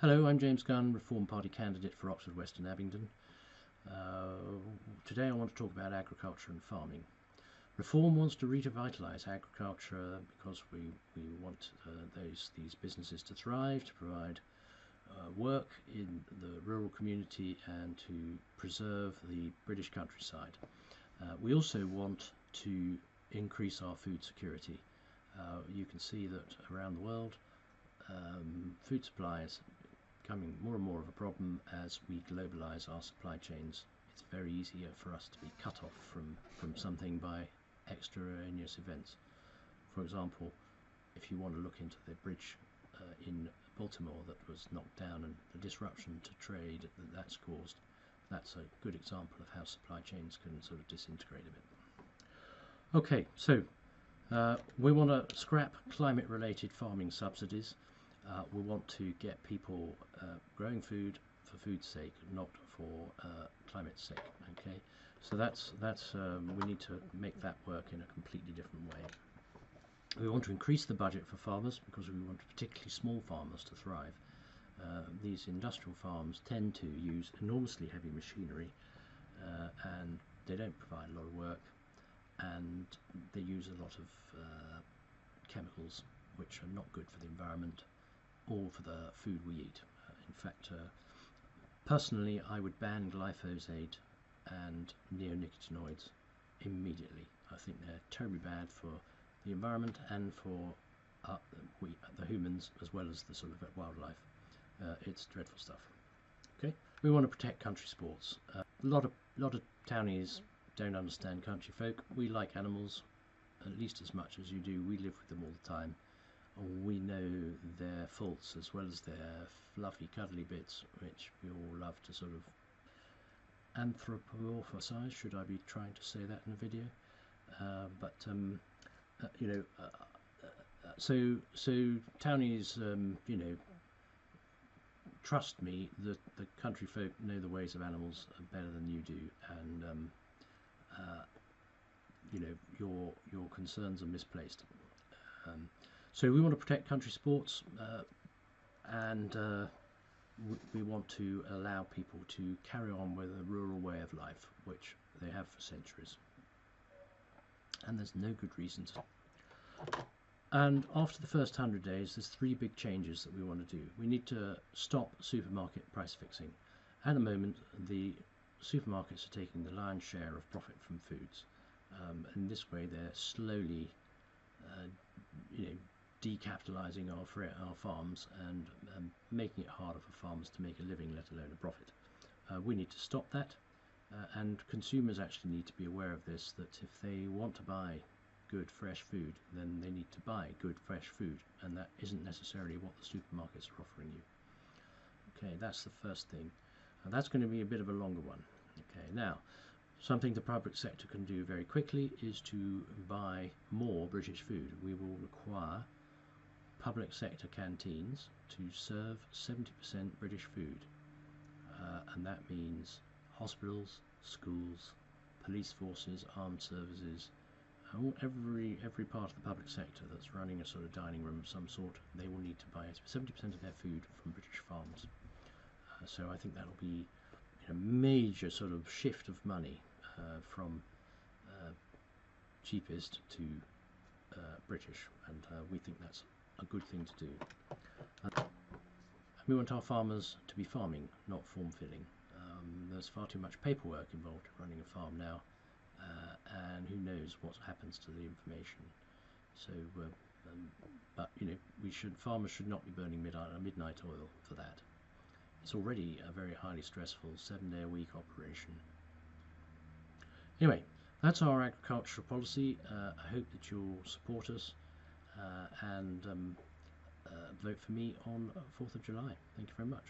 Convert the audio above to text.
Hello, I'm James Gunn, Reform Party candidate for Oxford West and Abingdon. Today I want to talk about agriculture and farming. Reform wants to revitalise agriculture because we want these businesses to thrive, to provide work in the rural community and to preserve the British countryside. We also want to increase our food security. You can see that around the world food supply is becoming more and more of a problem as we globalise our supply chains. It's very easier for us to be cut off from something by extraneous events. For example, if you want to look into the bridge in Baltimore that was knocked down and the disruption to trade that's caused, that's a good example of how supply chains can sort of disintegrate a bit. Okay, so we want to scrap climate-related farming subsidies. We want to get people growing food for food's sake, not for climate's sake. Okay, so that's we need to make that work in a completely different way. We want to increase the budget for farmers because we want particularly small farmers to thrive. These industrial farms tend to use enormously heavy machinery and they don't provide a lot of work, and they use a lot of chemicals which are not good for the environment or for the food we eat. In fact, personally I would ban glyphosate and neonicotinoids immediately. I think they're terribly bad for the environment and for the humans as well as the sort of wildlife. It's dreadful stuff. Okay, we want to protect country sports. A lot of townies don't understand country folk. We like animals at least as much as you do. We live with them all the time. We know their faults as well as their fluffy cuddly bits, which we all love to sort of anthropomorphisize. Should I be trying to say that in a video? So townies, trust me that the country folk know the ways of animals better than you do, and your concerns are misplaced. So we want to protect country sports, and we want to allow people to carry on with a rural way of life, which they have for centuries. And there's no good reason to. And after the first 100 days, there's 3 big changes that we want to do. We need to stop supermarket price fixing. At the moment, the supermarkets are taking the lion's share of profit from foods. In this way, they're slowly decapitalising our farms and making it harder for farmers to make a living, let alone a profit. We need to stop that, and consumers actually need to be aware of this, that if they want to buy good fresh food, then they need to buy good fresh food, and that isn't necessarily what the supermarkets are offering you. Okay, that's the first thing, and that's going to be a bit of a longer one. Okay, now something the public sector can do very quickly is to buy more British food. We will require public sector canteens to serve 70% British food, and that means hospitals, schools, police forces, armed services, every part of the public sector that's running a sort of dining room of some sort. They will need to buy 70% of their food from British farms. So I think that'll be a major sort of shift of money from cheapest to British, and we think that's a good thing to do. We want our farmers to be farming, not form filling. There's far too much paperwork involved in running a farm now, and who knows what happens to the information. So, but farmers should not be burning midnight oil for that. It's already a very highly stressful 7-day-a-week operation. Anyway, that's our agricultural policy. I hope that you'll support us and vote for me on 4th of July. Thank you very much.